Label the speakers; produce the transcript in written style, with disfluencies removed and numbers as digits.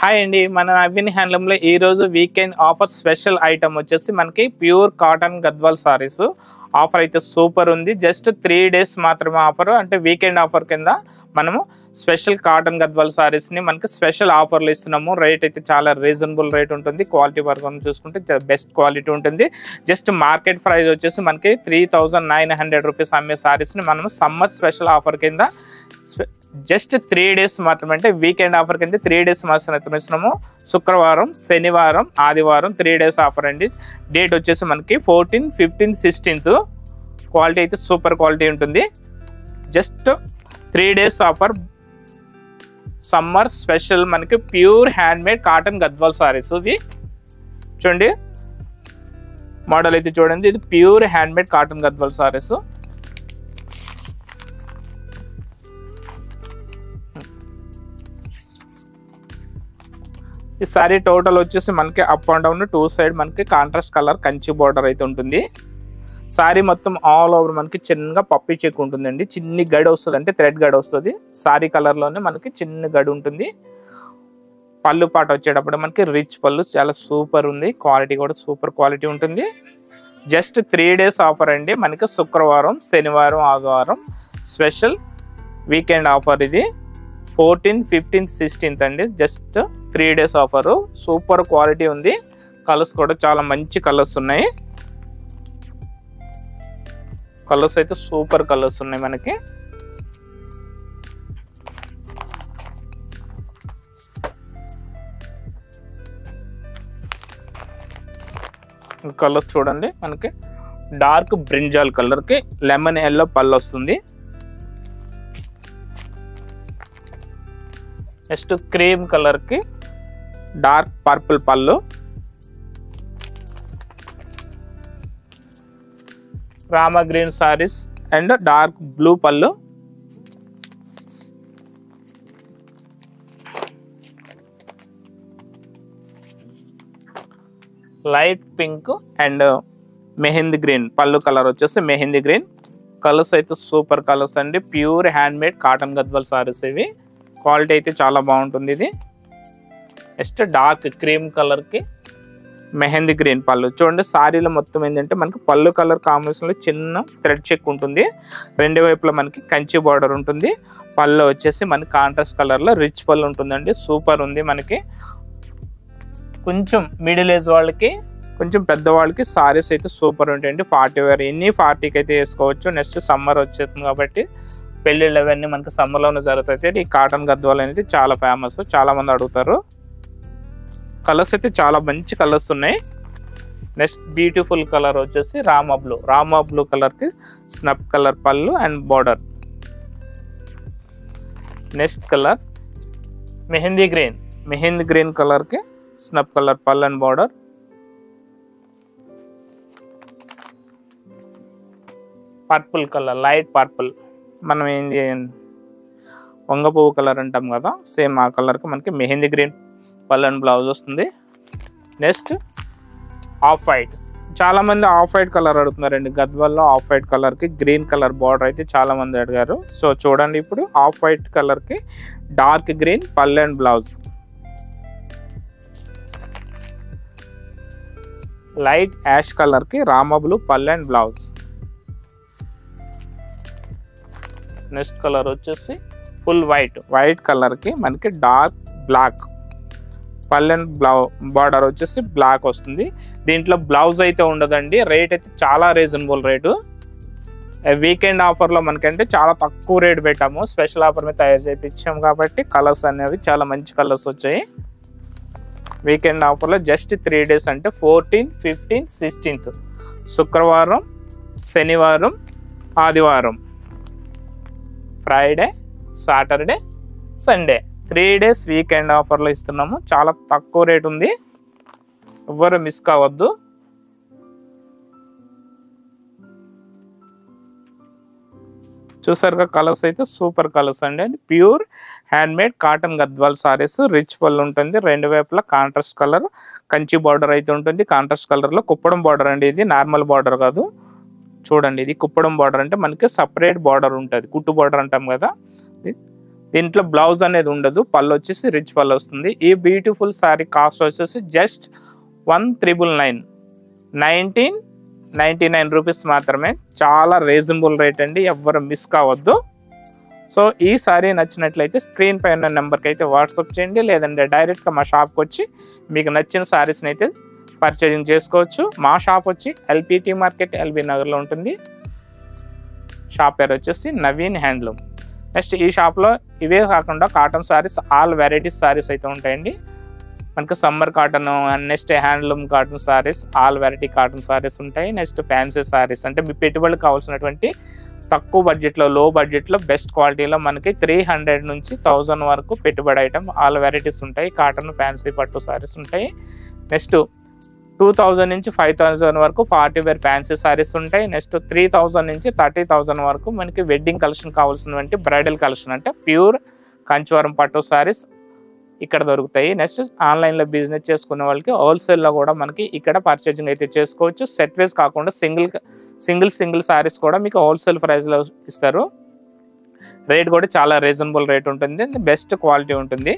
Speaker 1: Hi అండి, మన నవీన్ హ్యాండ్లూమ్లో ఈరోజు వీకెండ్ ఆఫర్ స్పెషల్ ఐటమ్ వచ్చేసి మనకి pure cotton Gadwal saris offer అయితే సూపర్ ఉంది. జస్ట్ 3 days మాత్రమే ఆఫర్, అంటే వీకెండ్ ఆఫర్ కింద మనము స్పెషల్ కాటన్ గద్వాల్ సారీస్ని మనకి స్పెషల్ ఆఫర్లు ఇస్తున్నాము. రేట్ అయితే చాలా రీజనబుల్ రేట్ ఉంటుంది. క్వాలిటీ వర్క్ చూసుకుంటే బెస్ట్ క్వాలిటీ ఉంటుంది. జస్ట్ మార్కెట్ ప్రైస్ వచ్చేసి మనకి 3900 రూపీస్ అమ్మే సారీస్ని మనము సమ్మర్ స్పెషల్ ఆఫర్ కింద జస్ట్ 3 days మాత్రమే, అంటే వీకెండ్ ఆఫర్ కింద 3 days మాత్రమే ఇస్తున్నాము. శుక్రవారం, శనివారం, ఆదివారం 3 days ఆఫర్ అండి. డేట్ వచ్చేసి మనకి 14, 15, 16. క్వాలిటీ అయితే సూపర్ క్వాలిటీ ఉంటుంది. Just 3 days offer summer special మనకి pure handmade cotton Gadwal saris. ఇవి చూడండి, మోడల్ అయితే చూడండి, ఇది pure handmade cotton Gadwal saris. ఈ సారీ టోటల్ వచ్చేసి మనకి అప్ అండ్ డౌన్ 2 side మనకి కాంట్రాస్ట్ కలర్ కంచి బార్డర్ అయితే ఉంటుంది. సారీ మొత్తం ఆల్ ఓవర్ మనకి చిన్నగా పప్పి చెక్ ఉంటుందండి. చిన్ని గడి వస్తుంది, అంటే థ్రెడ్ గడి వస్తుంది. సారీ కలర్లోనే మనకి చిన్న గడి ఉంటుంది. పళ్ళు పాట వచ్చేటప్పుడు మనకి రిచ్ పళ్ళు, చాలా సూపర్ ఉంది. క్వాలిటీ కూడా సూపర్ క్వాలిటీ ఉంటుంది. జస్ట్ 3 days ఆఫర్ అండి. మనకి శుక్రవారం, శనివారం, ఆదివారం స్పెషల్ వీకెండ్ ఆఫర్. ఇది 14, 15, 16 అండి. Just 3 days offer. Super quality ఉంది. కలర్స్ కూడా చాలా మంచి కలర్స్ ఉన్నాయి. కలర్స్ అయితే సూపర్ కలర్స్ ఉన్నాయి మనకి. కలర్ చూడండి, మనకి డార్క్ బ్రింజాల్ కలర్కి లెమన్ ఎల్లో పళ్ళు వస్తుంది. నెక్స్ట్ క్రీమ్ కలర్కి డార్క్ పర్పుల్ పళ్ళు, Rama green saris and dark blue పళ్ళు, light pink and mehndi green పళ్ళు కలర్ వచ్చేసి మెహందీ గ్రీన్. కలర్స్ అయితే సూపర్ కలర్స్ అండి. Pure handmade cotton Gadwal saris ఇవి. క్వాలిటీ అయితే చాలా బాగుంటుంది. ఇది నెక్స్ట్ డార్క్ క్రీమ్ కలర్కి మెహందీ గ్రీన్ పళ్ళు. చూడండి, సారీలో మొత్తం ఏంటంటే మనకి పళ్ళు కలర్ కాంబినేషన్లో చిన్న థ్రెడ్ చెక్ ఉంటుంది. రెండు వైపులా మనకి కంచి బార్డర్ ఉంటుంది. పళ్ళు వచ్చేసి మనకి కాంట్రాస్ట్ కలర్లో రిచ్ పళ్ళు ఉంటుందండి. సూపర్ ఉంది. మనకి కొంచెం మిడిల్ ఏజ్ వాళ్ళకి, కొంచెం పెద్దవాళ్ళకి సారీస్ అయితే సూపర్ ఉంటాయండి. 40 వేర్ ఎన్ని 40కి అయితే వేసుకోవచ్చు. నెక్స్ట్ సమ్మర్ వచ్చేస్తుంది కాబట్టి పెళ్ళిళ్ళు అవన్నీ మనకి సమ్మర్లోనే జరుగుతాయి. ఈ కాటన్ గద్వాల్ అనేది చాలా ఫేమస్, చాలా మంది అడుగుతారు. కలర్స్ అయితే చాలా మంచి కలర్స్ ఉన్నాయి. నెక్స్ట్ బ్యూటిఫుల్ కలర్ వచ్చేసి రామా బ్లూ కలర్కి స్నప్ కలర్ పళ్ళు and border. Next colour mehndi green కలర్కి స్నప్ కలర్ పళ్ళు and border. Purple colour, light purple, మనం ఏంటి వంగ పువ్వు కలర్ అంటాం కదా, సేమ్ ఆ కలర్కి మనకి మెహందీ గ్రీన్ పళ్ళు అండ్ బ్లౌజ్ వస్తుంది. Next off white. చాలామంది ఆఫ్ వైట్ కలర్ అడుగుతున్నారండి. గద్వాల్లో ఆఫ్ వైట్ కలర్కి గ్రీన్ కలర్ బార్డర్ అయితే చాలామంది అడిగారు. సో చూడండి, ఇప్పుడు ఆఫ్ వైట్ కలర్కి డార్క్ గ్రీన్ పళ్ళు అండ్ బ్లౌజ్, లైట్ యాష్ కలర్కి రామా బ్లూ పళ్ళు అండ్ బ్లౌజ్. నెక్స్ట్ కలర్ వచ్చేసి ఫుల్ వైట్ కలర్కి మనకి డార్క్ బ్లాక్ పళ్ళు అండ్ బార్డర్ వచ్చేసి బ్లాక్ వస్తుంది. దీంట్లో బ్లౌజ్ అయితే ఉండదండి. రేట్ అయితే చాలా రీజనబుల్ రేటు. వీకెండ్ ఆఫర్లో మనకంటే చాలా తక్కువ రేట్ పెట్టాము. స్పెషల్ ఆఫర్ మీద తయారు చేయించాము కాబట్టి కలర్స్ అనేవి చాలా మంచి కలర్స్ వచ్చాయి. వీకెండ్ ఆఫర్లో జస్ట్ 3 days, అంటే 14, 15, 16. శుక్రవారం, శనివారం, ఆదివారం, Friday, Saturday, Sunday 3 days weekend ఆఫర్లో ఇస్తున్నాము. చాలా తక్కువ రేట్ ఉంది, ఎవ్వరు మిస్ కావద్దు. చూసారుగా, కలర్స్ అయితే సూపర్ కలర్స్ అండి. Pure handmade cotton Gadwal saris. Rich పళ్ళు ఉంటుంది. రెండు వైపులా కాంట్రాస్ట్ కలర్ కంచి బార్డర్ అయితే ఉంటుంది. కాంట్రాస్ట్ కలర్లో కుప్పడం బార్డర్ అండి. ఇది నార్మల్ బార్డర్ కాదు. చూడండి, ఇది కుప్పడం బార్డర్ అంటే మనకి సపరేట్ బార్డర్ ఉంటుంది. కుట్టు బార్డర్ అంటాం కదా, దీంట్లో బ్లౌజ్ అనేది ఉండదు, పళ్ళు వచ్చేసి రిచ్ పళ్ళు వస్తుంది. ఈ బ్యూటిఫుల్ శారీ కాస్ట్ వచ్చేసి జస్ట్ 1999 1999 రూపీస్ మాత్రమే. చాలా రీజనబుల్ రేట్ అండి, ఎవ్వరు మిస్ కావద్దు. సో ఈ సారీ నచ్చినట్లయితే స్క్రీన్ పై ఉన్న నెంబర్కి అయితే వాట్సాప్ చేయండి, లేదంటే డైరెక్ట్గా మా షాప్కి వచ్చి మీకు నచ్చిన సారీస్ని అయితే పర్చేజింగ్ చేసుకోవచ్చు. మా షాప్ వచ్చి ఎల్పిటి మార్కెట్ ఎల్బీ నగర్లో ఉంటుంది. షాప్ పేరు వచ్చేసి నవీన్ హ్యాండ్లూమ్. నెక్స్ట్ ఈ షాప్లో ఇవే కాకుండా cotton saris, all varieties saris అయితే ఉంటాయండి. మనకు summer cotton, next handloom cotton saris, all variety cotton saris ఉంటాయి. నెక్స్ట్ ఫ్యాన్సీ సారీస్, అంటే మీ పెట్టుబడికి కావాల్సినటువంటి తక్కువ బడ్జెట్లో, లో బడ్జెట్లో, బెస్ట్ క్వాలిటీలో మనకి 300 నుంచి 1000 వరకు పెట్టుబడి ఐటమ్ ఆల్ వెరైటీస్ ఉంటాయి. కాటన్, ఫ్యాన్సీ, పట్టు సారీస్ ఉంటాయి. నెక్స్ట్ 2000 నుంచి 5000 వరకు పార్టీ వేర్ ఫ్యాన్సీ సారీస్ ఉంటాయి. నెక్స్ట్ 3000 నుంచి 30,000 వరకు మనకి వెడ్డింగ్ కలెక్షన్ కావాల్సినటువంటి బ్రైడల్ కలెక్షన్, అంటే ప్యూర్ కంచివరం పట్టు సారీస్ ఇక్కడ దొరుకుతాయి. నెక్స్ట్ ఆన్లైన్లో బిజినెస్ చేసుకునే వాళ్ళకి హోల్సేల్లో కూడా మనకి ఇక్కడ పర్చేజింగ్ అయితే చేసుకోవచ్చు. సెట్ వైజ్ కాకుండా సింగిల్ సారీస్ కూడా మీకు హోల్సేల్ ప్రైస్లో ఇస్తారు. రేట్ కూడా చాలా రీజనబుల్ రేట్ ఉంటుంది, బెస్ట్ క్వాలిటీ ఉంటుంది.